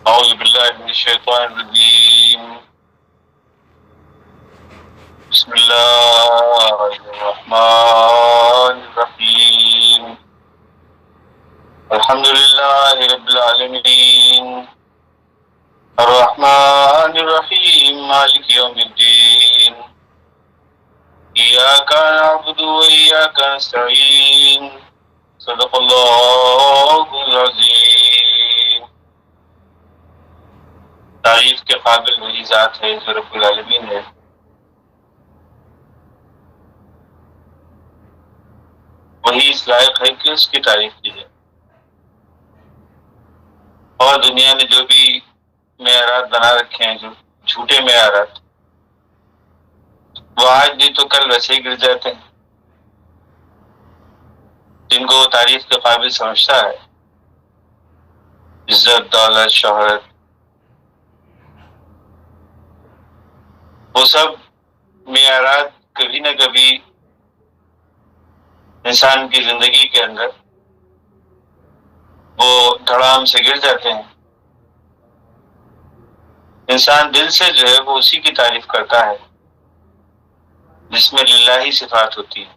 أعوذ بالله من الشيطان الرجيم. بسم الله الرحمن الرحيم. الحمد لله رب العالمين الرحمن الرحيم مالك يوم الدين إياك نعبد وإياك نستعين صدق الله العظيم. تعریف کے قابل وہی ذات ہے جو رب العالمین ہے. وہی اس لائق ہے کہ اس کی تعریف کی جائے. اور دنیا نے جو بھی معیارات بنا رکھے ہیں، جو جھوٹے معیارات، وہ آج بھی تو کل ویسے ہی گر جاتے ہیں. جن کو وہ تعریف کے قابل سمجھتا ہے، عزت، دولت، شہرت، وہ سب معیارات کبھی نہ کبھی انسان کی زندگی کے اندر وہ دھڑام سے گر جاتے ہیں. انسان دل سے جو ہے وہ اسی کی تعریف کرتا ہے جس میں للہی صفات ہوتی ہے.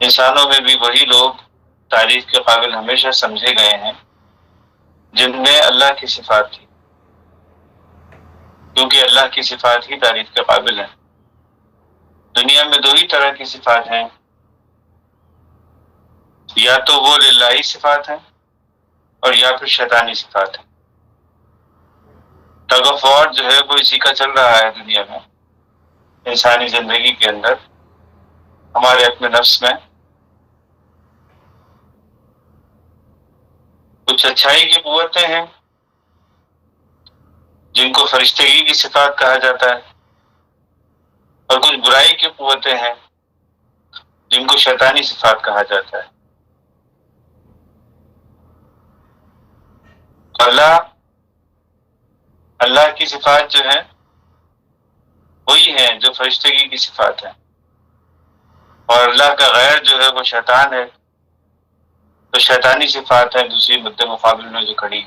انسانوں میں بھی وہی لوگ تعریف کے قابل ہمیشہ سمجھے گئے ہیں جن میں اللہ کی صفات تھی، کیونکہ اللہ کی صفات ہی تعریف کے قابل ہیں. دنیا میں دو ہی طرح کی صفات ہیں، یا تو وہ للہی صفات ہیں اور یا پھر شیطانی صفات ہیں. ٹگ آف وار جو ہے وہ اسی کا چل رہا ہے دنیا میں، انسانی زندگی کے اندر، ہمارے اپنے نفس میں. کچھ اچھائی کی قوتیں ہیں جن کو فرشتگی کی صفات کہا جاتا ہے، اور کچھ برائی کی قوتیں ہیں جن کو شیطانی صفات کہا جاتا ہے. اللہ کی صفات جو ہیں وہی ہیں جو فرشتگی کی صفات ہیں، اور اللہ کا غیر جو ہے وہ شیطان ہے، تو شیطانی صفات ہیں دوسری مد مقابل میں جو کھڑی.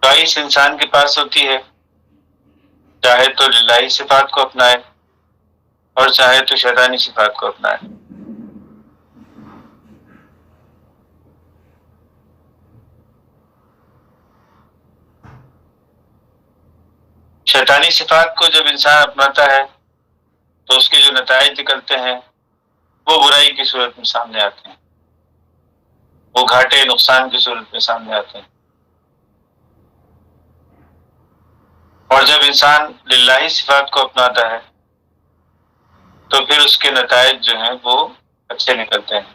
چوائس انسان کے پاس ہوتی ہے، چاہے تو للہی صفات کو اپنائے اور چاہے تو شیطانی صفات کو اپنائے. شیطانی صفات کو جب انسان اپناتا ہے تو اس کے جو نتائج نکلتے ہیں وہ برائی کی صورت میں سامنے آتے ہیں، وہ گھاٹے نقصان کی صورت میں سامنے آتے ہیں. اور جب انسان للہی صفات کو اپناتا ہے تو پھر اس کے نتائج جو ہیں وہ اچھے نکلتے ہیں.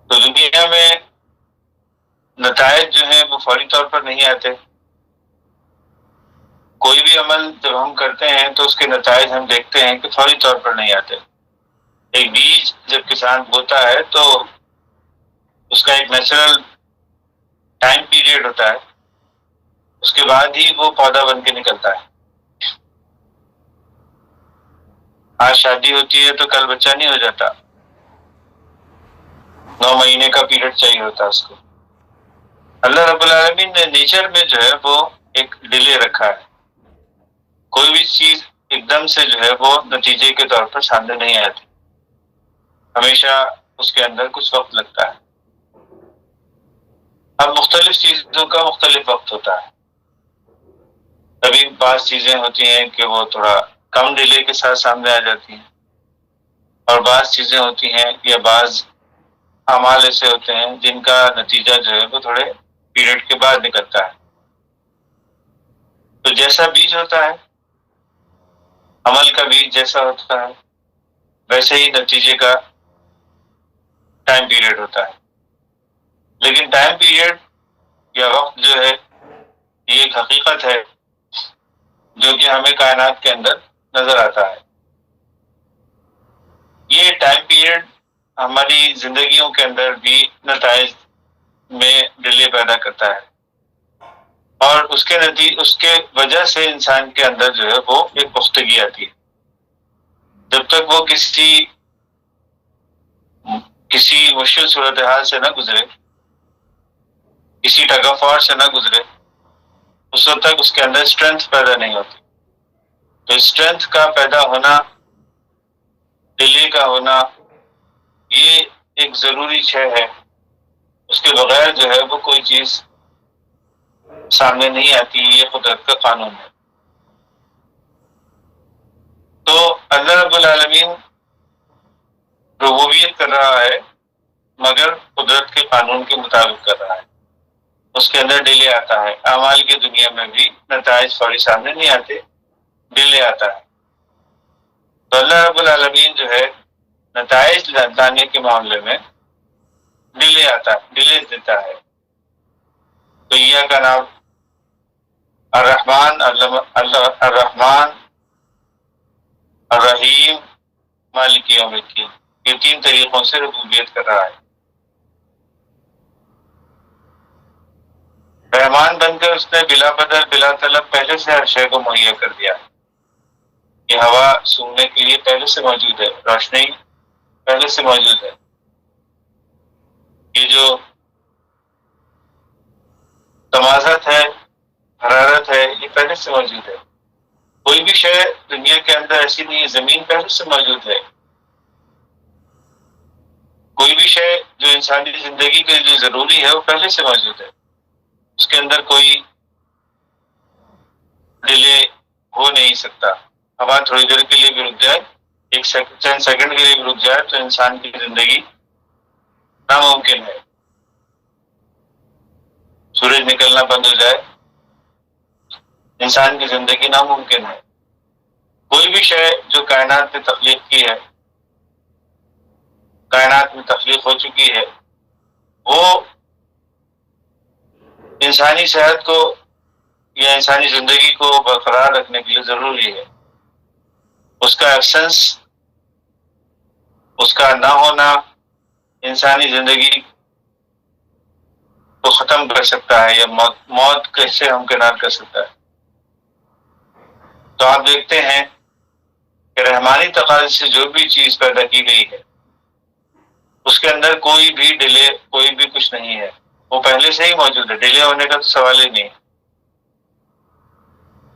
تو دنیا میں نتائج جو ہیں وہ فوری طور پر نہیں آتے. کوئی بھی عمل جب ہم کرتے ہیں تو اس کے نتائج ہم دیکھتے ہیں کہ فوری طور پر نہیں آتے. ایک بیج جب کسان بوتا ہے تو اس کا ایک نیچرل ٹائم پیریڈ ہوتا ہے، اس کے بعد ہی وہ پودا بن کے نکلتا ہے. آج شادی ہوتی ہے تو کل بچہ نہیں ہو جاتا، 9 مہینے کا پیریڈ چاہیے ہوتا ہے اس کو. اللہ رب العالمین نے نیچر میں جو ہے وہ ایک ڈیلے رکھا ہے. کوئی بھی چیز ایک دم سے جو ہے وہ نتیجے کے طور پر سامنے نہیں آتی، ہمیشہ اس کے اندر کچھ وقت لگتا ہے. اب مختلف چیزوں کا مختلف وقت ہوتا ہے. کبھی بعض چیزیں ہوتی ہیں کہ وہ تھوڑا کم ڈیلے کے ساتھ سامنے آ جاتی ہیں، اور بعض چیزیں ہوتی ہیں یا بعض اعمال ایسے ہوتے ہیں جن کا نتیجہ جو ہے وہ تھوڑے پیریڈ کے بعد نکلتا ہے. تو جیسا بیج ہوتا ہے، عمل کا بیج جیسا ہوتا ہے، ویسے ہی نتیجے کا ٹائم پیریڈ ہوتا ہے. لیکن ٹائم پیریڈ یا وقت جو ہے یہ ایک حقیقت ہے جو کہ ہمیں کائنات کے اندر نظر آتا ہے. یہ ٹائم پیریڈ ہماری زندگیوں کے اندر بھی نتائج میں ڈیلے پیدا کرتا ہے، اور اس کے وجہ سے انسان کے اندر جو ہے وہ ایک پختگی آتی ہے. جب تک وہ کسی کسی مشکل صورتحال سے نہ گزرے، کسی ٹگ آف وار سے نہ گزرے، اس وقت تک اس کے اندر اسٹرینتھ پیدا نہیں ہوتی. تو اسٹرینتھ کا پیدا ہونا، ڈیلے کا ہونا، یہ ایک ضروری شے ہے. اس کے بغیر جو ہے وہ کوئی چیز سامنے نہیں آتی. یہ قدرت کا قانون ہے. تو اللہ رب العالمین ربوبیت کر رہا ہے مگر قدرت کے قانون کے مطابق کر رہا ہے. اس کے اندر ڈیلے آتا ہے. اعمال کی دنیا میں بھی نتائج فوری سامنے نہیں آتے، ڈیلے آتا ہے. تو اللہ رب العالمین جو ہے نتائج لانے کے معاملے میں ڈیلے آتا ہے، ڈیلے دیتا ہے. تو یہ کا نام الرحمن، الرحمن الرحیم مالک یوم الدین، یہ تین طریقوں سے ربوبیت کر رہا ہے. رحمان بن کر اس نے بلا بدل بلا طلب پہلے سے ہر شے کو مہیا کر دیا. یہ ہوا سونگنے کے لیے پہلے سے موجود ہے، روشنی پہلے سے موجود ہے، یہ جو تمازت ہے، حرارت ہے، یہ پہلے سے موجود ہے. کوئی بھی شے دنیا کے اندر ایسی نہیں ہے، زمین پہلے سے موجود ہے. کوئی بھی شے جو انسانی زندگی کے لیے ضروری ہے وہ پہلے سے موجود ہے. اس کے اندر کوئی ڈیلے ہو نہیں سکتا. ہوا تھوڑی دیر کے لیے بھی رک جائے، چند سیکنڈ کے لیے بھی رک جائے تو انسان کی زندگی ناممکن ہے. سورج نکلنا بند ہو جائے، انسان کی زندگی ناممکن ہے. کوئی بھی شے جو کائنات میں تخلیق کی ہے، کائنات میں تخلیق ہو چکی ہے، وہ انسانی صحت کو یا انسانی زندگی کو برقرار رکھنے کے لیے ضروری ہے. اس کا ایبسنس، اس کا نہ ہونا انسانی زندگی کو ختم کر سکتا ہے یا موت کیسے ہمکنار کر سکتا ہے. تو آپ دیکھتے ہیں کہ رحمانی تقاضے سے جو بھی چیز پیدا کی گئی ہے اس کے اندر کوئی بھی ڈیلے، کوئی بھی کچھ نہیں ہے. وہ پہلے سے ہی موجود ہے، ڈیلے ہونے کا تو سوال ہی نہیں.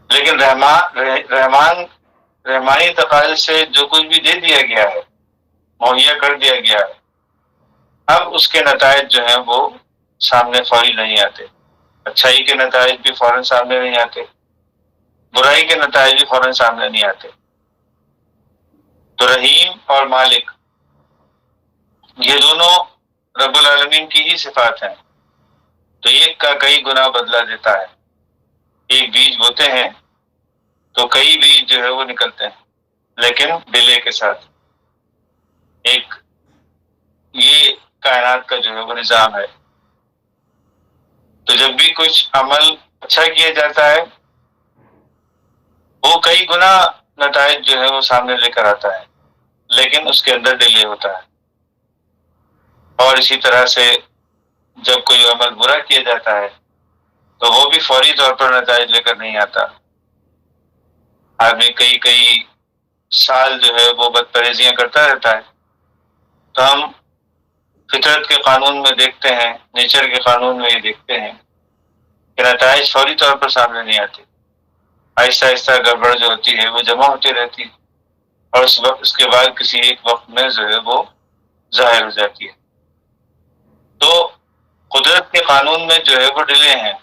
لیکن رحمانی تقاضے سے جو کچھ بھی دے دیا گیا ہے، مہیا کر دیا گیا ہے، اب اس کے نتائج جو ہیں وہ سامنے فوری نہیں آتے. اچھائی کے نتائج بھی فوراً سامنے نہیں آتے، برائی کے نتائج بھی فوراً سامنے نہیں آتے. تو رحیم اور مالک یہ دونوں رب العالمین کی ہی صفات ہیں. تو ایک کا کئی گنا بدلہ دیتا ہے. ایک بیج بوتے ہیں تو کئی بیج جو ہے وہ نکلتے ہیں، لیکن ڈیلے کے ساتھ. ایک یہ کائنات کا جو ہے وہ نظام ہے. تو جب بھی کچھ عمل اچھا کیا جاتا ہے وہ کئی گنا نتائج جو ہے وہ سامنے لے کر آتا ہے، لیکن اس کے اندر ڈیلے ہوتا ہے. اور اسی طرح سے جب کوئی عمل برا کیا جاتا ہے تو وہ بھی فوری طور پر نتائج لے کر نہیں آتا. آدمی کئی سال جو ہے وہ بد پرہیزیاں کرتا رہتا ہے. تو ہم فطرت کے قانون میں دیکھتے ہیں، نیچر کے قانون میں یہ دیکھتے ہیں کہ نتائج فوری طور پر سامنے نہیں آتے. آہستہ آہستہ گڑبڑ جو ہوتی ہے وہ جمع ہوتی رہتی ہے اور اس کے بعد کسی ایک وقت میں جو ہے وہ ظاہر ہو جاتی ہے. تو قدرت کے قانون میں جو ہے وہ ڈیلے ہیں،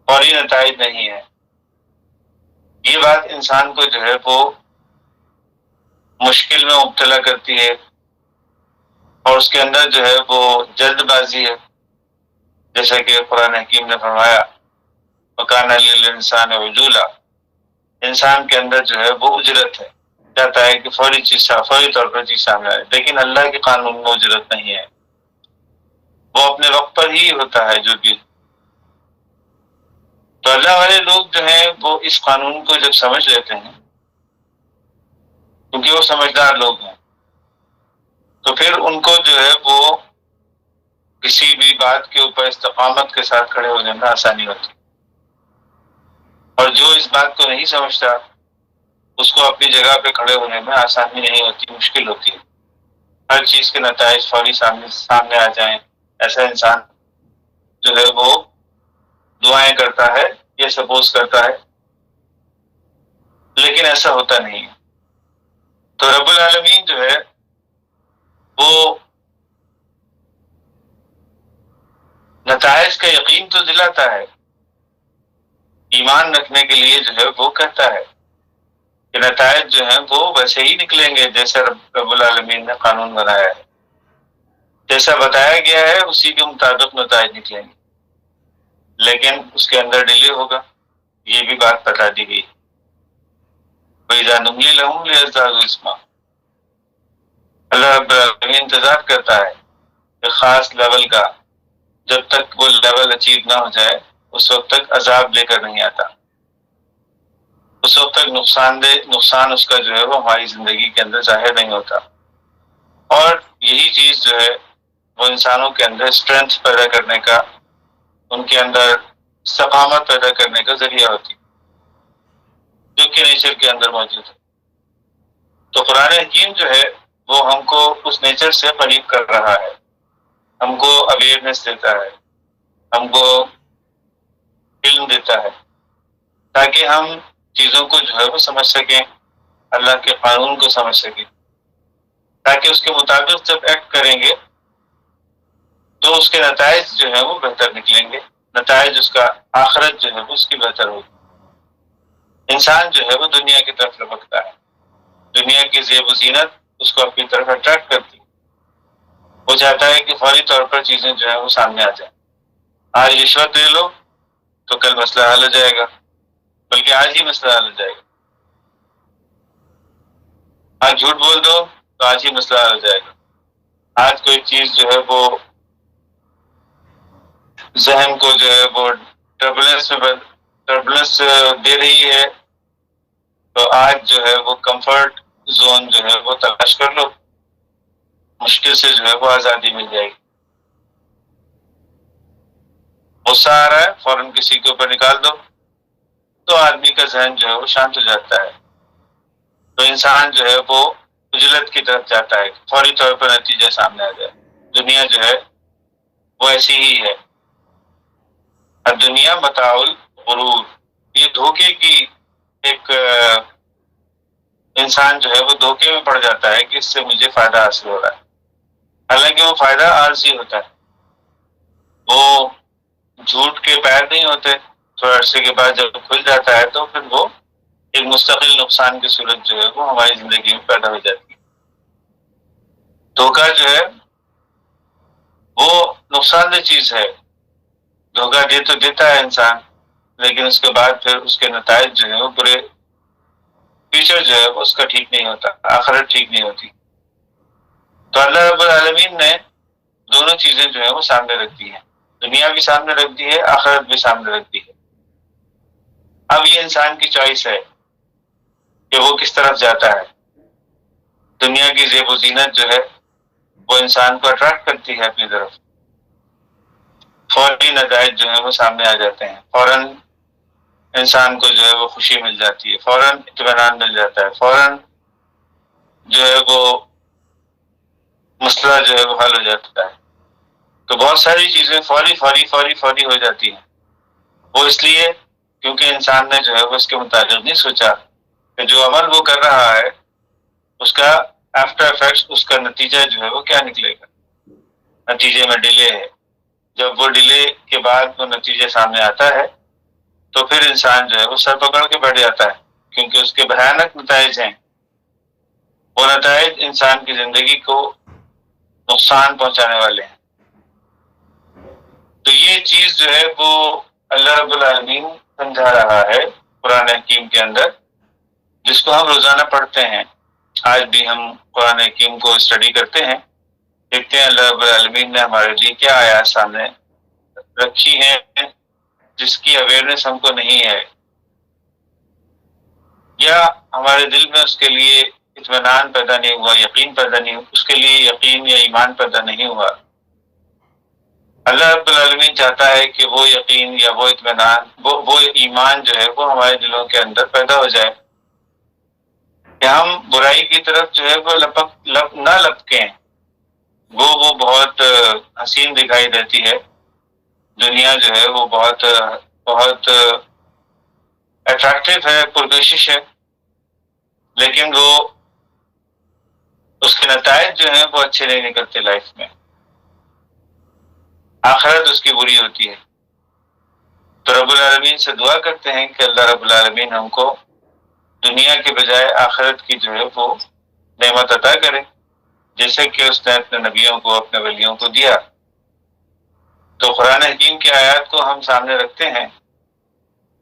فوری نتائج نہیں ہے. یہ بات انسان کو جو ہے وہ مشکل میں مبتلا کرتی ہے اور اس کے اندر جو ہے وہ جلد بازی ہے. جیسا کہ قرآن حکیم نے فرمایا وَكَانَ لِلْإِنسَانِ عُجُولًا، انسان کے اندر جو ہے وہ اجرت ہے، چاہتا ہے کہ فوری طور پر چیز سامنے آئے. لیکن اللہ کے قانون میں اجرت نہیں ہے، وہ اپنے وقت پر ہی ہوتا ہے جو بھی. تو اللہ والے لوگ جو ہیں وہ اس قانون کو جب سمجھ لیتے ہیں، کیونکہ وہ سمجھدار لوگ ہیں، تو پھر ان کو جو ہے وہ کسی بھی بات کے اوپر استقامت کے ساتھ کھڑے ہونے میں آسانی ہوتی. اور جو اس بات کو نہیں سمجھتا اس کو اپنی جگہ پہ کھڑے ہونے میں آسانی نہیں ہوتی، مشکل ہوتی ہے. ہر چیز کے نتائج فوری سامنے آ جائیں، ایسا انسان جو ہے وہ دعائیں کرتا ہے یا سپوز کرتا ہے، لیکن ایسا ہوتا نہیں ہے۔ تو رب العالمین جو ہے وہ نتائج کا یقین تو دلاتا ہے، ایمان رکھنے کے لیے جو ہے وہ کہتا ہے کہ نتائج جو ہیں وہ ویسے ہی نکلیں گے جیسے رب العالمین نے قانون بنایا ہے، جیسا بتایا گیا ہے اسی کے مطابق نتائج نکلیں گے، لیکن اس کے اندر ڈیلے ہوگا، یہ بھی بات بتا دی گئی۔ وَإِذَا نُمْلِي لَهُمْ لِيَزْدَادُوا إِثْمًا، اللہ رب العالمین انتظار کرتا ہے کہ خاص لیول کا، جب تک وہ لیول اچیو نہ ہو جائے اس وقت تک عذاب لے کر نہیں آتا، اس وقت تک نقصان اس کا جو ہے وہ ہماری زندگی کے اندر ظاہر نہیں ہوتا، اور یہی چیز جو ہے وہ انسانوں کے اندر اسٹرینتھ پیدا کرنے کا، ان کے اندر استقامت پیدا کرنے کا ذریعہ ہوتی، جو کہ نیچر کے اندر موجود ہے۔ تو قرآن حکیم جو ہے وہ ہم کو اس نیچر سے قریب کر رہا ہے، ہم کو اویئرنیس دیتا ہے، ہم کو علم دیتا ہے، تاکہ ہم چیزوں کو جو ہے وہ سمجھ سکیں، اللہ کے قانون کو سمجھ سکیں، تاکہ اس کے مطابق جب ایکٹ کریں گے تو اس کے نتائج جو ہیں وہ بہتر نکلیں گے، نتائج اس کا آخرت جو ہے وہ اس کی بہتر ہوگی۔ انسان جو ہے وہ دنیا کی طرف لپکتا ہے، دنیا کی زیب و زینت اس کو اپنی طرف اٹریکٹ کرتی ہے، وہ چاہتا ہے کہ فوری طور پر چیزیں جو ہے وہ سامنے آ جائیں، آج رشوت دے لو تو کل مسئلہ حل ہو جائے گا، بلکہ آج ہی مسئلہ حل ہو جائے گا، آج جھوٹ بول دو تو آج ہی مسئلہ حل ہو جائے گا، آج کوئی چیز جو ہے وہ ذہن کو جو ہے وہ ٹربلنس دے رہی ہے، تو آج جو ہے وہ کمفرٹ زون جو ہے وہ تلاش کر لو، مشکل سے جو ہے وہ آزادی مل جائے گی۔ غصہ آ رہا ہے فوراً کسی کے اوپر نکال دو تو آدمی کا ذہن جو ہے وہ شانت ہو جاتا ہے، تو انسان جو ہے وہ اجلت کی طرف جاتا ہے، فوری طور پر نتیجہ سامنے آ جائے۔ دنیا جو ہے وہ ایسی ہی ہے، اب دنیا متاع الغرور، یہ دھوکے کی ایک انسان جو ہے وہ دھوکے میں پڑ جاتا ہے کہ اس سے مجھے فائدہ حاصل ہو رہا ہے، حالانکہ وہ فائدہ عارضی ہوتا ہے، وہ جھوٹ کے پیر نہیں ہوتے، تھوڑے عرصے کے بعد جب کھل جاتا ہے تو پھر وہ ایک مستقل نقصان کی صورت جو ہے وہ ہماری زندگی میں پیدا ہو جاتی ہے۔ دھوکہ جو ہے وہ نقصان دہ چیز ہے، دھوکہ دے تو دیتا ہے انسان، لیکن اس کے بعد پھر اس کے نتائج جو ہیں وہ برے، فیوچر جو ہے وہ اس کا ٹھیک نہیں ہوتا، آخرت ٹھیک نہیں ہوتی۔ تو اللہ رب العالمین نے دونوں چیزیں جو ہیں وہ سامنے رکھ دی ہیں، دنیا بھی سامنے رکھ دی ہے، آخرت بھی سامنے رکھ دی ہے۔ اب یہ انسان کی چوائس ہے کہ وہ کس طرف جاتا ہے۔ دنیا کی زیب و زینت جو ہے وہ انسان کو اٹریکٹ کرتی ہے اپنی طرف، فوری نتائج جو ہیں وہ سامنے آ جاتے ہیں، فوراً انسان کو جو ہے وہ خوشی مل جاتی ہے، فوراً اطمینان مل جاتا ہے، فوراً جو ہے وہ مسئلہ جو ہے وہ حل ہو جاتا ہے۔ تو بہت ساری چیزیں فوری فوری فوری فوری ہو جاتی ہیں، وہ اس لیے کیونکہ انسان نے جو ہے وہ اس کے مطابق نہیں سوچا کہ جو عمل وہ کر رہا ہے اس کا آفٹر افیکٹس، اس کا نتیجہ جو ہے وہ کیا نکلے گا، نتیجے میں ڈیلے ہے۔ جب وہ ڈیلے کے بعد وہ نتیجے سامنے آتا ہے تو پھر انسان جو ہے وہ سر پکڑ کے بیٹھ جاتا ہے، کیونکہ اس کے بھیانک نتائج ہیں، وہ نتائج انسان کی زندگی کو نقصان پہنچانے والے ہیں۔ تو یہ چیز جو ہے وہ اللہ رب العالمین سمجھا رہا ہے قرآن حکیم کے اندر، جس کو ہم روزانہ پڑھتے ہیں۔ آج بھی ہم قرآن حکیم کو اسٹڈی کرتے ہیں، دیکھتے ہیں اللہ رب العالمین نے ہمارے لیے کیا آیات سامنے رکھی ہیں جس کی اویئرنیس ہم کو نہیں ہے، یا ہمارے دل میں اس کے لیے اطمینان پیدا نہیں ہوا، یقین پیدا نہیں ہوا، اس کے لیے یقین یا ایمان پیدا نہیں ہوا۔ اللہ رب العالمین چاہتا ہے کہ وہ یقین یا وہ اطمینان، وہ ایمان جو ہے وہ ہمارے دلوں کے اندر پیدا ہو جائے، کہ ہم برائی کی طرف جو ہے وہ نہ لپکیں، وہ بہت حسین دکھائی دیتی ہے، دنیا جو ہے وہ بہت بہت اٹریکٹیو ہے، پرکشش ہے، لیکن وہ اس کے نتائج جو ہیں وہ اچھے نہیں نکلتے لائف میں، آخرت اس کی بری ہوتی ہے۔ تو رب العالمین سے دعا کرتے ہیں کہ اللہ رب العالمین ہم کو دنیا کے بجائے آخرت کی جو ہے وہ نعمت عطا کرے، جیسے کہ اس نے اپنے نبیوں کو، اپنے ولیوں کو دیا۔ تو قرآن حکیم کی آیات کو ہم سامنے رکھتے ہیں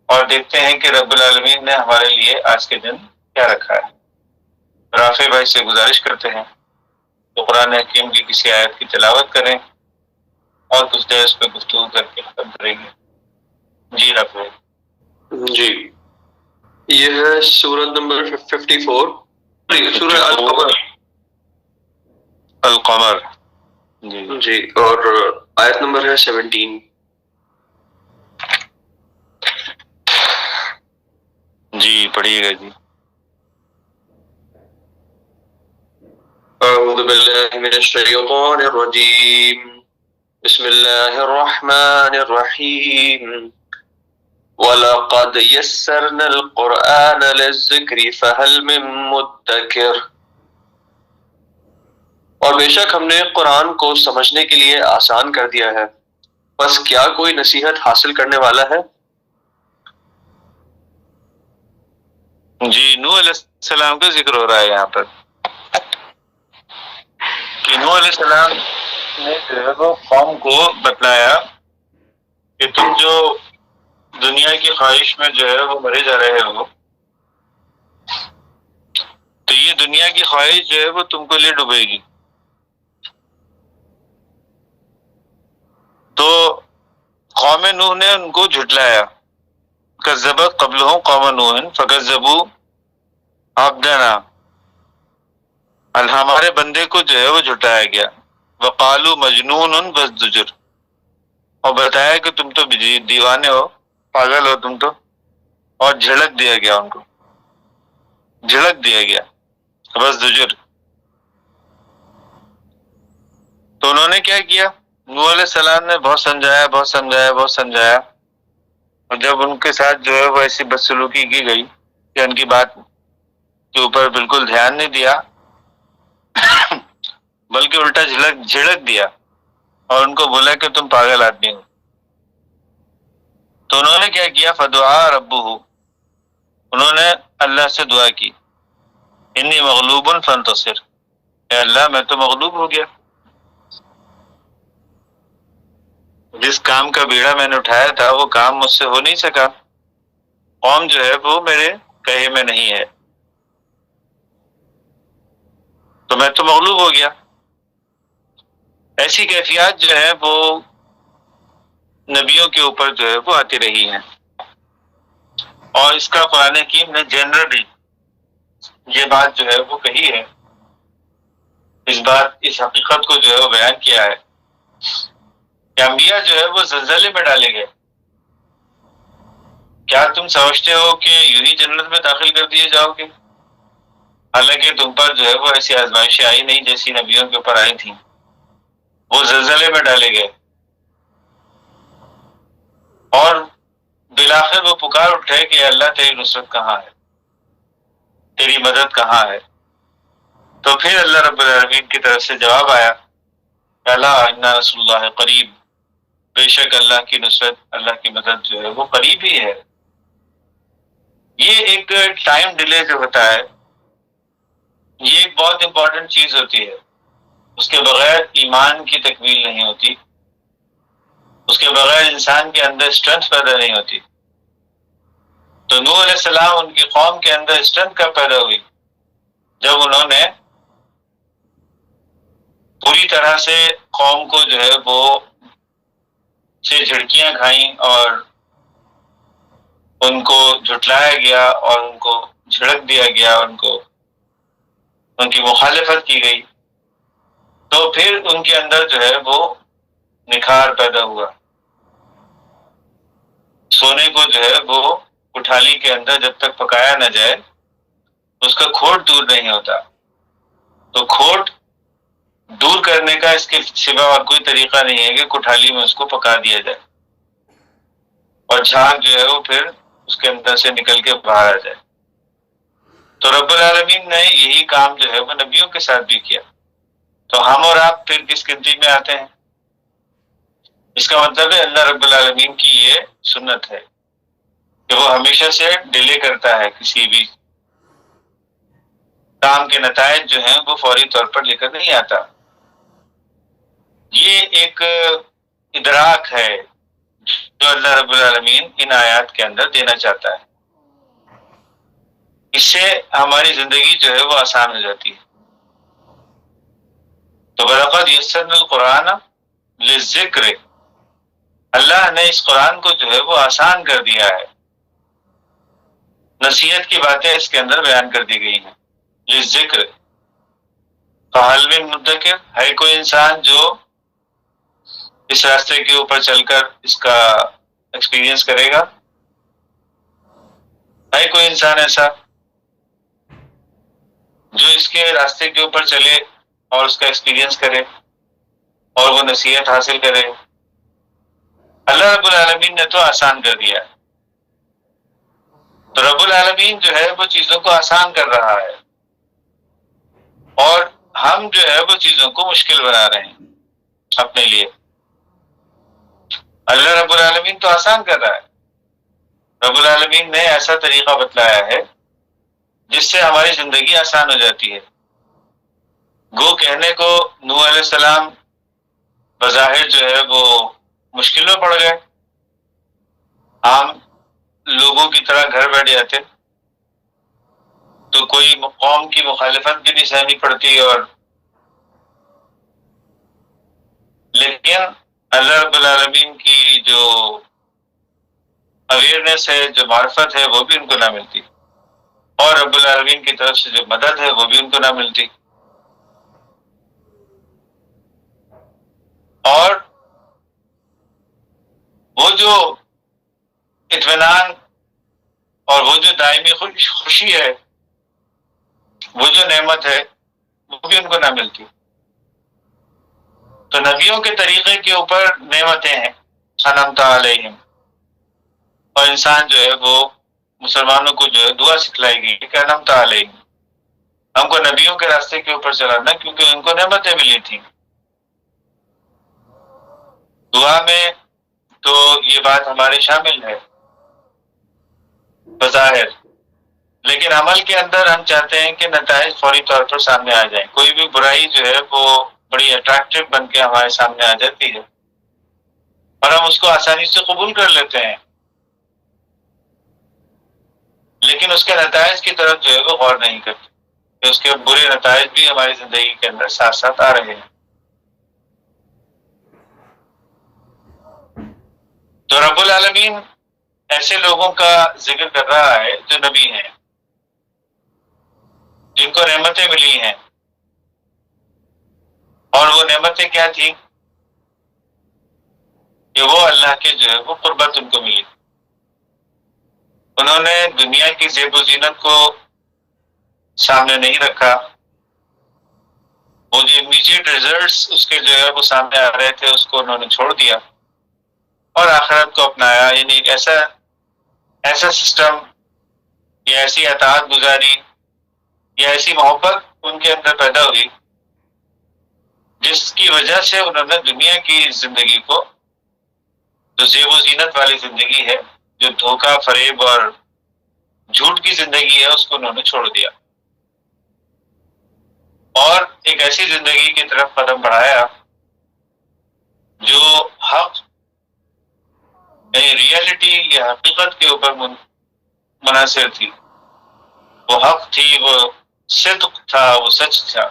اور دیکھتے ہیں کہ رب العالمین نے ہمارے لیے آج کے دن کیا رکھا ہے۔ رافع بھائی سے گزارش کرتے ہیں تو قرآن حکیم کی کسی آیت کی تلاوت کریں اور کچھ دیر اس پہ گفتگو کر کے ختم کریں گے۔ جی رافع بھائی۔ جی، یہ ہے سورت نمبر 54، سورہ القمر۔ القمر جی، اور آیت نمبر ہے 17۔ جی پڑھیے گا جی۔ اعوذ باللہ من الشیطان الرجیم، بسم اللہ الرحمن الرحیم، وَلَقَدْ يَسَّرْنَا الْقُرْآنَ لِلذِّكْرِ فَهَلْ مِن مُدَّكِرٍ، اور بے شک ہم نے قرآن کو سمجھنے کے لیے آسان کر دیا ہے، بس کیا کوئی نصیحت حاصل کرنے والا ہے؟ جی، نوح علیہ السلام کا ذکر ہو رہا ہے یہاں پر کہ نوح علیہ السلام نے جو ہے وہ قوم کو بتلایا کہ تم جو دنیا کی خواہش میں جو ہے وہ مرے جا رہے ہو، تو یہ دنیا کی خواہش جو ہے وہ تم کو لے ڈوبے گی۔ تو قوم نوح نے ان کو جھٹلایا، کذبت قبلہم قوم نوح فکذبوا عبدنا، ہمارے بندے کو جو ہے وہ جھٹایا گیا، وقالوا مجنون وازدجر، اور بتایا کہ تم تو دیوانے ہو، پاگل ہو تم تو، اور جھڑک دیا گیا، ان کو جھڑک دیا گیا، وازدجر۔ تو انہوں نے کیا کیا؟ نوح علیہ السلام نے بہت سمجھایا، بہت سمجھایا، بہت سمجھایا، اور جب ان کے ساتھ جو ہے وہ ایسی بدسلوکی کی گئی کہ ان کی بات کے اوپر بالکل دھیان نہیں دیا بلکہ الٹا جھڑک دیا اور ان کو بولا کہ تم پاگل آدمی ہو، تو انہوں نے کیا کیا؟ فدعا ربہ، انہوں نے اللہ سے دعا کی، انی مغلوب فانتصر، اے اللہ میں تو مغلوب ہو گیا، جس کام کا بیڑا میں نے اٹھایا تھا وہ کام مجھ سے ہو نہیں سکا، قوم جو ہے وہ میرے کہے میں نہیں ہے، تو میں تو مغلوب ہو گیا۔ ایسی کیفیات جو ہے وہ نبیوں کے اوپر جو ہے وہ آتی رہی ہیں، اور اس کا قرآن حکیم نے جنرلی یہ بات جو ہے وہ کہی ہے، اس حقیقت کو جو ہے وہ بیان کیا ہے کہ انبیاء جو ہے وہ زلزلے میں ڈالے گئے۔ کیا تم سمجھتے ہو کہ یوں ہی جنت میں داخل کر دیے جاؤ گے؟ حالانکہ تم پر جو ہے وہ ایسی آزمائشیں آئی نہیں جیسی نبیوں کے اوپر آئی تھیں، وہ زلزلے میں ڈالے گئے، اور بالآخر وہ پکار اٹھے کہ اللہ تیری نصرت کہاں ہے، تیری مدد کہاں ہے؟ تو پھر اللہ رب العالمین کی طرف سے جواب آیا، الا ان نصر اللہ قریب، بے شک اللہ کی نصرت، اللہ کی مدد جو ہے وہ قریب ہی ہے۔ یہ ایک ٹائم ڈیلے جو ہوتا ہے، یہ ایک بہت امپورٹنٹ چیز ہوتی ہے، اس کے بغیر ایمان کی تکمیل نہیں ہوتی، اس کے بغیر انسان کے اندر اسٹرینتھ پیدا نہیں ہوتی۔ تو نوح علیہ السلام ان کی قوم کے اندر اسٹرینتھ کب پیدا ہوئی؟ جب انہوں نے پوری طرح سے قوم کو جو ہے وہ سے جھڑکیاں کھائیں اور ان کو جھٹلایا گیا اور ان کو جھڑک دیا گیا، ان کی مخالفت کی گئی، تو پھر ان کے اندر جو ہے وہ نکھار پیدا ہوا۔ سونے کو جو ہے وہ کٹھالی کے اندر جب تک پکایا نہ جائے اس کا کھوٹ دور نہیں ہوتا، تو کھوٹ دور کرنے کا اس کے سوا اور کوئی طریقہ نہیں ہے کہ کٹھالی میں اس کو پکا دیا جائے اور جھاگ جو ہے وہ پھر اس کے اندر سے نکل کے باہر آ جائے. تو رب العالمین نے یہی کام جو ہے وہ نبیوں کے ساتھ بھی کیا. تو ہم اور آپ پھر کس گنتی میں آتے ہیں؟ اس کا مطلب ہے اللہ رب العالمین کی یہ سنت ہے کہ وہ ہمیشہ سے ڈیلے کرتا ہے، کسی بھی کام کے نتائج جو ہیں وہ فوری طور پر لے کر نہیں آتا. یہ ایک ادراک ہے جو اللہ رب العالمین ان آیات کے اندر دینا چاہتا ہے. اس سے ہماری زندگی جو ہے وہ آسان ہو جاتی ہے. تو وَلَقَدْ يَسَّرْنَا الْقُرْآنَ لِلذِّكْرِ، اللہ نے اس قرآن کو جو ہے وہ آسان کر دیا ہے. نصیحت کی باتیں اس کے اندر بیان کر دی گئی ہیں. لِلذِّكْرِ فَهَلْ مِن مُدَّكِرٍ، ہے کوئی انسان جو اس راستے کے اوپر چل کر اس کا ایکسپیرینس کرے گا؟ ہے کوئی انسان ایسا جو اس کے راستے کے اوپر چلے اور اس کا ایکسپیرینس کرے اور وہ نصیحت حاصل کرے؟ اللہ رب العالمین نے تو آسان کر دیا. تو رب العالمین جو ہے وہ چیزوں کو آسان کر رہا ہے اور ہم جو ہے وہ چیزوں کو مشکل بنا رہے ہیں اپنے لیے. اللہ رب العالمین تو آسان کر رہا ہے. رب العالمین نے ایسا طریقہ بتلایا ہے جس سے ہماری زندگی آسان ہو جاتی ہے. گو کہنے کو نوح علیہ السلام بظاہر جو ہے وہ مشکل میں پڑ گئے، عام لوگوں کی طرح گھر بیٹھ جاتے تو کوئی قوم کی مخالفت بھی نہیں سہنی پڑتی. اور لیکن اللہ رب العالمین کی جو اویئرنیس ہے، جو معرفت ہے، وہ بھی ان کو نہ ملتی اور رب العالمین کی طرف سے جو مدد ہے وہ بھی ان کو نہ ملتی. اور وہ جو اطمینان اور وہ جو دائمی خوشی ہے، وہ جو نعمت ہے، وہ بھی ان کو نہ ملتی. تو نبیوں کے طریقے کے اوپر نعمتیں ہیں، انعمت علیہم، اور انسان جو ہے وہ مسلمانوں کو جو ہے دعا سکھلائی گئی کہ انعمت علیہم، ہم کو نبیوں کے راستے کے اوپر چلانا کیونکہ ان کو نعمتیں ملی تھیں. دعا میں تو یہ بات ہمارے شامل ہے بظاہر، لیکن عمل کے اندر ہم چاہتے ہیں کہ نتائج فوری طور پر سامنے آ جائیں. کوئی بھی برائی جو ہے وہ بڑی اٹریکٹیو بن کے ہمارے سامنے آ جاتی ہے اور ہم اس کو آسانی سے قبول کر لیتے ہیں، لیکن اس کے نتائج کی طرف جو ہے وہ غور نہیں کرتے کہ اس کے برے نتائج بھی ہماری زندگی کے اندر ساتھ ساتھ آ رہے ہیں. تو رب العالمین ایسے لوگوں کا ذکر کر رہا ہے جو نبی ہیں، جن کو نعمتیں ملی ہیں. اور وہ نعمتیں کیا تھیں؟ کہ وہ اللہ کے جو ہے وہ قربت ان کو ملی. انہوں نے دنیا کی زیب و زینت کو سامنے نہیں رکھا، وہ جو امیجیٹ ریزلٹس اس کے جو ہے وہ سامنے آ رہے تھے اس کو انہوں نے چھوڑ دیا اور آخرت کو اپنایا. یعنی ایک ایسا سسٹم یا ایسی اطاعت گزاری یا ایسی محبت ان کے اندر پیدا ہوئی جس کی وجہ سے انہوں نے دنیا کی زندگی کو، جو زیب و زینت والی زندگی ہے، جو دھوکہ فریب اور جھوٹ کی زندگی ہے، اس کو انہوں نے چھوڑ دیا اور ایک ایسی زندگی کی طرف قدم بڑھایا جو حق یعنی ریئلٹی یا حقیقت کے اوپر منحصر تھی. وہ حق تھی، وہ صدق تھا، وہ سچ تھا.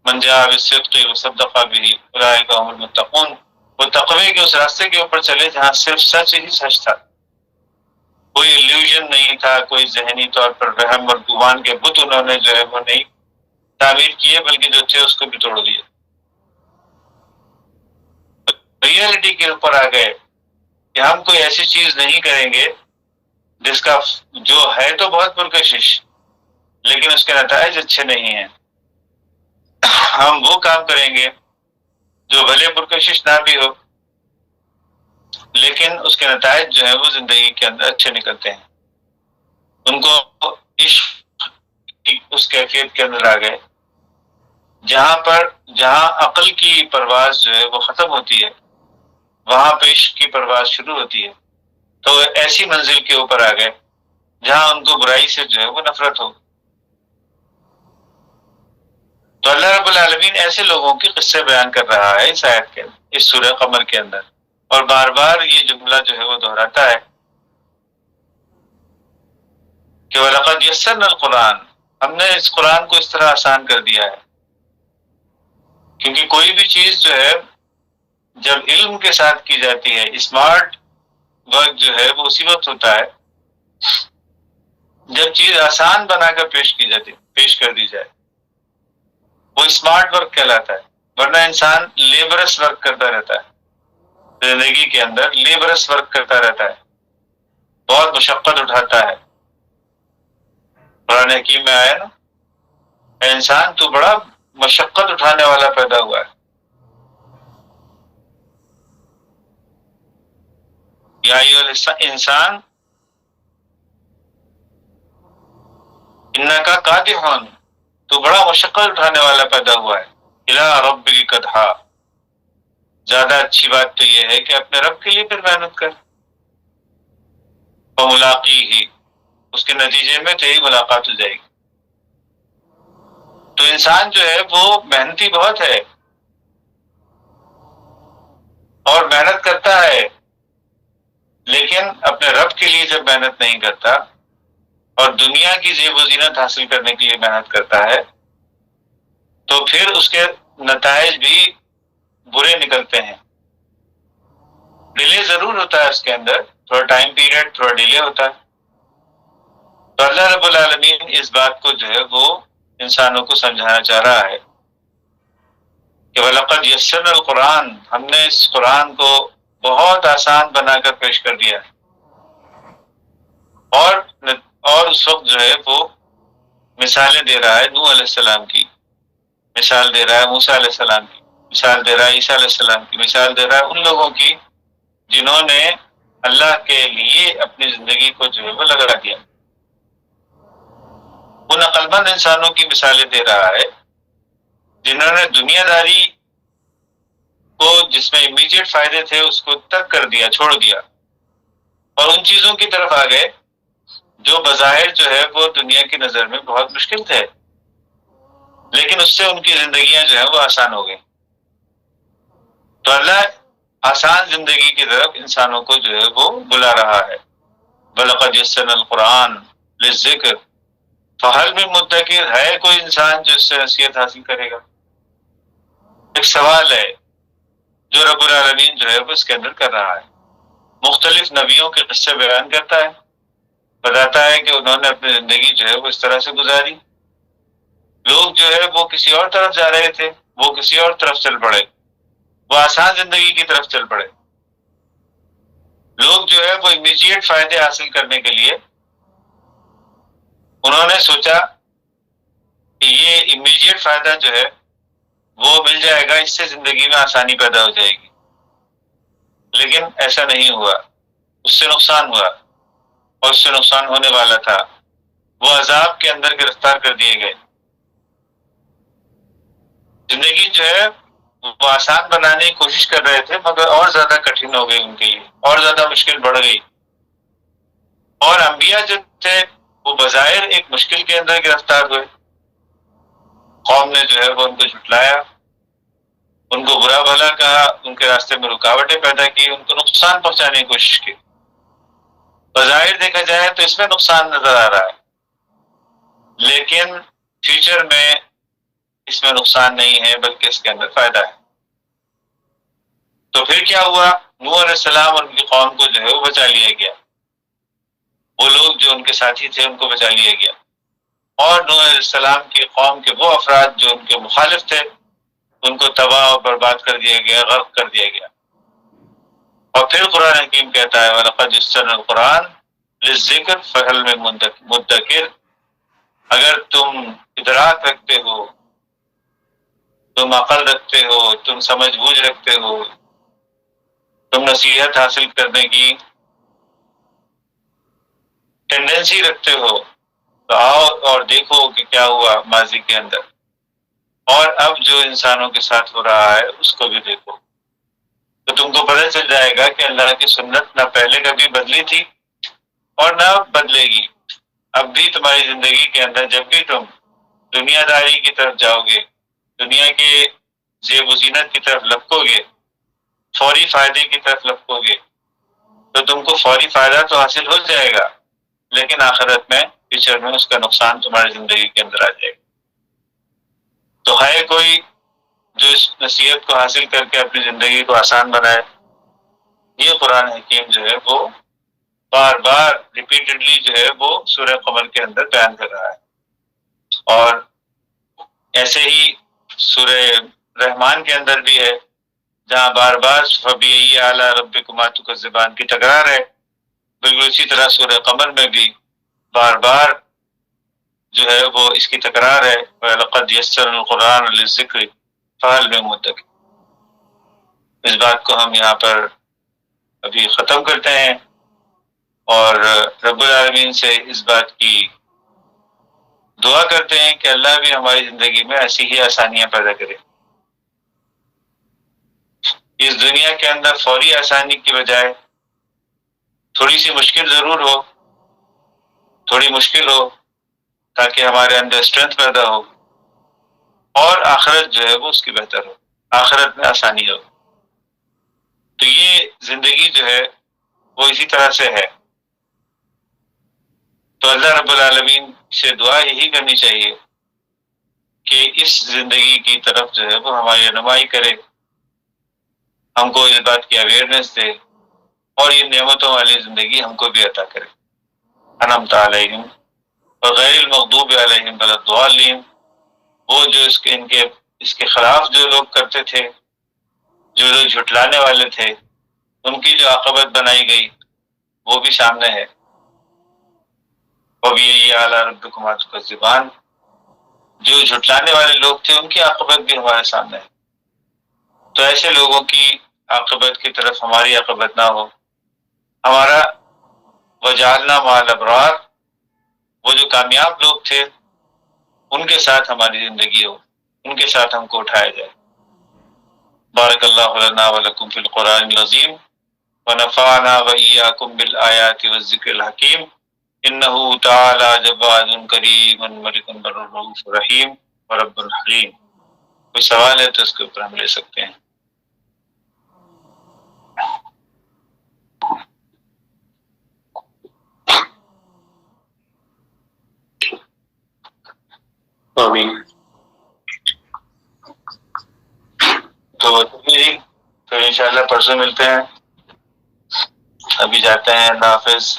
من جاء بالصدق وصدق به اولئک هم المتقون. وہ تقوی کے اس راستے کے اوپر چلے جہاں صرف سچ ہی سچ تھا، کوئی الوژن نہیں تھا، کوئی ذہنی طور پر وہم اور گمان کے بت انہوں نے جو ہے وہ نہیں تعمیر کیے بلکہ جو تھے اس کو بھی توڑ دیے. ریئلٹی کے اوپر آ گئے کہ ہم کوئی ایسی چیز نہیں کریں گے جس کا جو ہے تو بہت پرکشش لیکن اس کے نتائج اچھے نہیں ہیں. ہم وہ کام کریں گے جو بھلے پرکشش نہ بھی ہو، لیکن اس کے نتائج جو ہیں وہ زندگی کے اندر اچھے نکلتے ہیں. ان کو عشق کی اس کیفیت کے اندر آ گئے جہاں عقل کی پرواز جو ہے وہ ختم ہوتی ہے، وہاں پہ عشق کی پرواز شروع ہوتی ہے. تو ایسی منزل کے اوپر آ گئے جہاں ان کو برائی سے جو ہے وہ نفرت ہو. تو اللہ رب العالمین ایسے لوگوں کے قصے بیان کر رہا ہے اس آیت کے اس سورہ قمر کے اندر، اور بار بار یہ جملہ جو ہے وہ دہراتا ہے کہ وَلَقَدْ يَسَّرْنَا الْقُرْآنَ، ہم نے اس قرآن کو اس طرح آسان کر دیا ہے. کیونکہ کوئی بھی چیز جو ہے جب علم کے ساتھ کی جاتی ہے، اسمارٹ ورک جو ہے وہ اسی وقت ہوتا ہے جب چیز آسان بنا کر پیش کر دی جائے، وہ اسمارٹ ورک کہلاتا ہے. ورنہ انسان لیبرس ورک کرتا رہتا ہے، زندگی کے اندر لیبرس ورک کرتا رہتا ہے، بہت مشقت اٹھاتا ہے. قرآن حکیم میں آیا نا، اے انسان تو بڑا مشقت اٹھانے والا پیدا ہوا ہے. یا ایھا الانسان انکا قادح، تو بڑا مشقت اٹھانے والا پیدا ہوا ہے. الی ربک قدحا، زیادہ اچھی بات تو یہ ہے کہ اپنے رب کے لیے پھر محنت کر. وملاقیہ، اس کے نتیجے میں تیری ملاقات ہو جائے گی. تو انسان جو ہے وہ محنتی بہت ہے اور محنت کرتا ہے، لیکن اپنے رب کے لیے جب محنت نہیں کرتا اور دنیا کی زیب و زینت حاصل کرنے کے لیے محنت کرتا ہے تو پھر اس کے نتائج بھی برے نکلتے ہیں. ڈیلے ضرور ہوتا ہے اس کے اندر، تھوڑا ٹائم پیریڈ تھوڑا ڈیلے ہوتا ہے. تو اللہ رب العالمین اس بات کو جو ہے وہ انسانوں کو سمجھانا چاہ رہا ہے کہ وَلَقَدْ يَسَّرْنَا الْقُرْآنَ، ہم نے اس قرآن کو بہت آسان بنا کر پیش کر دیا ہے. اور اس وقت جو ہے وہ مثالیں دے رہا ہے نوح علیہ السلام کی، مثال دے رہا ہے موسیٰ علیہ السلام کی، مثال دے رہا ہے عیسیٰ علیہ السلام کی، مثال دے رہا ہے ان لوگوں کی جنہوں نے اللہ کے لیے اپنی زندگی کو جو ہے وہ لگا دیا. ان عقل مند انسانوں کی مثالیں دے رہا ہے جنہوں نے دنیا داری کو جس میں امیڈیٹ فائدے تھے اس کو ترک کر دیا، چھوڑ دیا، اور ان چیزوں کی طرف آ گئے جو بظاہر جو ہے وہ دنیا کی نظر میں بہت مشکل تھے، لیکن اس سے ان کی زندگیاں جو ہیں وہ آسان ہو گئی. تو اللہ آسان زندگی کی طرف انسانوں کو جو ہے وہ بلا رہا ہے. وَلَقَدْ يَسَّرْنَا الْقُرْآنَ لِلذِّكْرِ فَهَلْ مِن مُدَّكِرٍ، ہے کوئی انسان جو اس سے نصیحت حاصل کرے گا؟ ایک سوال ہے جو رب العالمین جو ہے وہ اس کے اندر کر رہا ہے. مختلف نبیوں کے قصے بیان کرتا ہے، بتاتا ہے کہ انہوں نے اپنی زندگی جو ہے وہ اس طرح سے گزاری. لوگ جو ہے وہ کسی اور طرف جا رہے تھے، وہ کسی اور طرف چل پڑے، وہ آسان زندگی کی طرف چل پڑے. لوگ جو ہے وہ امیڈیٹ فائدے حاصل کرنے کے لیے انہوں نے سوچا کہ یہ امیڈیٹ فائدہ جو ہے وہ مل جائے گا، اس سے زندگی میں آسانی پیدا ہو جائے گی. لیکن ایسا نہیں ہوا، اس سے نقصان ہوا، اور اس سے نقصان ہونے والا تھا. وہ عذاب کے اندر گرفتار کر دیے گئے. زندگی جو ہے وہ آسان بنانے کی کوشش کر رہے تھے مگر اور زیادہ کٹھن ہو گئی ان کے لیے، اور زیادہ مشکل بڑھ گئی. اور انبیاء جو تھے وہ بظاہر ایک مشکل کے اندر گرفتار ہوئے. قوم نے جو ہے وہ ان کو جھٹلایا، ان کو برا بھلا کہا، ان کے راستے میں رکاوٹیں پیدا کی، ان کو نقصان پہنچانے کی کوشش کی. بظاہر دیکھا جائے تو اس میں نقصان نظر آ رہا ہے، لیکن فیوچر میں اس میں نقصان نہیں ہے بلکہ اس کے اندر فائدہ ہے. تو پھر کیا ہوا؟ نوح علیہ السلام اور ان کی قوم کو جو ہے وہ بچا لیا گیا. وہ لوگ جو ان کے ساتھی تھے ان کو بچا لیا گیا، اور نوح علیہ السلام کی قوم کے وہ افراد جو ان کے مخالف تھے ان کو تباہ و برباد کر دیا گیا، غرق کر دیا گیا. اور پھر قرآن حکیم کہتا ہے وَلَقَدْ يَسَّرْنَا الْقُرْآنَ لِلذِّكْرِ فَهَلْ مِن مُدَّكِرٍ، اگر تم ادراک رکھتے ہو تم عقل رکھتے ہو، تم سمجھ بوجھ رکھتے ہو، تم نصیحت حاصل کرنے کی ٹینڈنسی رکھتے ہو، تو آؤ اور دیکھو کہ کیا ہوا ماضی کے اندر، اور اب جو انسانوں کے ساتھ ہو رہا ہے اس کو بھی دیکھو، تو تم کو پتہ چل جائے گا کہ اللہ کی سنت نہ پہلے کبھی بدلی تھی اور نہ بدلے گی۔ اب بھی تمہاری زندگی کے اندر جب بھی تم دنیا داری کی طرف جاؤ گے، دنیا کے زیب و زینت کی طرف لپکو گے، فوری فائدے کی طرف لپکو گے، تو تم کو فوری فائدہ تو حاصل ہو جائے گا، لیکن آخرت میں فیوچر میں اس کا نقصان تمہاری زندگی کے اندر آ جائے گا۔ تو ہے کوئی جو اس نصیحت کو حاصل کر کے اپنی زندگی کو آسان بنائے؟ یہ قرآن حکیم جو ہے وہ بار بار ریپیٹڈلی جو ہے وہ سورہ قمر کے اندر بیان کر رہا ہے، اور ایسے ہی سورہ رحمان کے اندر بھی ہے، جہاں بار بار فَبِأَيِّ آلَاءِ رَبِّكُمَا تُكَذِّبَانِ کی تکرار ہے۔ بالکل اسی طرح سورہ قمر میں بھی بار بار جو ہے وہ اس کی تکرار ہے، وَلَقَدْ يَسَّرْنَا الْقُرْآنَ لِلذِّكْرِ فَهَلْ مِن مُدَّكِرٍ۔ اس بات کو ہم یہاں پر ابھی ختم کرتے ہیں، اور رب العالمین سے اس بات کی دعا کرتے ہیں کہ اللہ بھی ہماری زندگی میں ایسی ہی آسانیاں پیدا کرے۔ اس دنیا کے اندر فوری آسانی کی بجائے تھوڑی سی مشکل ضرور ہو، تھوڑی مشکل ہو، تاکہ ہمارے اندر اسٹرینتھ پیدا ہو، اور آخرت جو ہے وہ اس کی بہتر ہو، آخرت میں آسانی ہو۔ تو یہ زندگی جو ہے وہ اسی طرح سے ہے۔ تو اللہ رب العالمین سے دعا یہی کرنی چاہیے کہ اس زندگی کی طرف جو ہے وہ ہماری رہنمائی کرے، ہم کو اس بات کی اویئرنیس دے، اور یہ نعمتوں والی زندگی ہم کو بھی عطا کرے۔ انعمت علیہم وغیر المغضوب علیہم ولا الضالین، وہ جو اس کے خلاف جو لوگ کرتے تھے، جو لوگ جھٹلانے والے تھے، ان کی جو عاقبت بنائی گئی وہ بھی سامنے ہے۔ وَبِأَيِّ آلَاءِ رَبِّكُمَا تُكَذِّبَانِ، جو جھٹلانے والے لوگ تھے ان کی عاقبت بھی ہمارے سامنے ہے۔ تو ایسے لوگوں کی عاقبت کی طرف ہماری عاقبت نہ ہو، ہمارا وَجَعَلْنَا مَعَ الْأَبْرَارِ، وہ جو کامیاب لوگ تھے ان کے ساتھ ہماری زندگی ہو، ان کے ساتھ ہم کو اٹھایا جائے۔ بارک اللہ لنا ولکم فی القرآن العظیم، ونفعنا وإياكم بالآیات والذکر الحکیم، انہ تعالی جواد کریم ملک بر رؤوف رحیم ورب حلیم۔ کوئی سوال ہے تو اس کے اوپر ہم لے سکتے ہیں۔ آمین۔ تو پھر انشاءاللہ پرسوں ملتے ہیں، ابھی جاتے ہیں، اللہ حافظ۔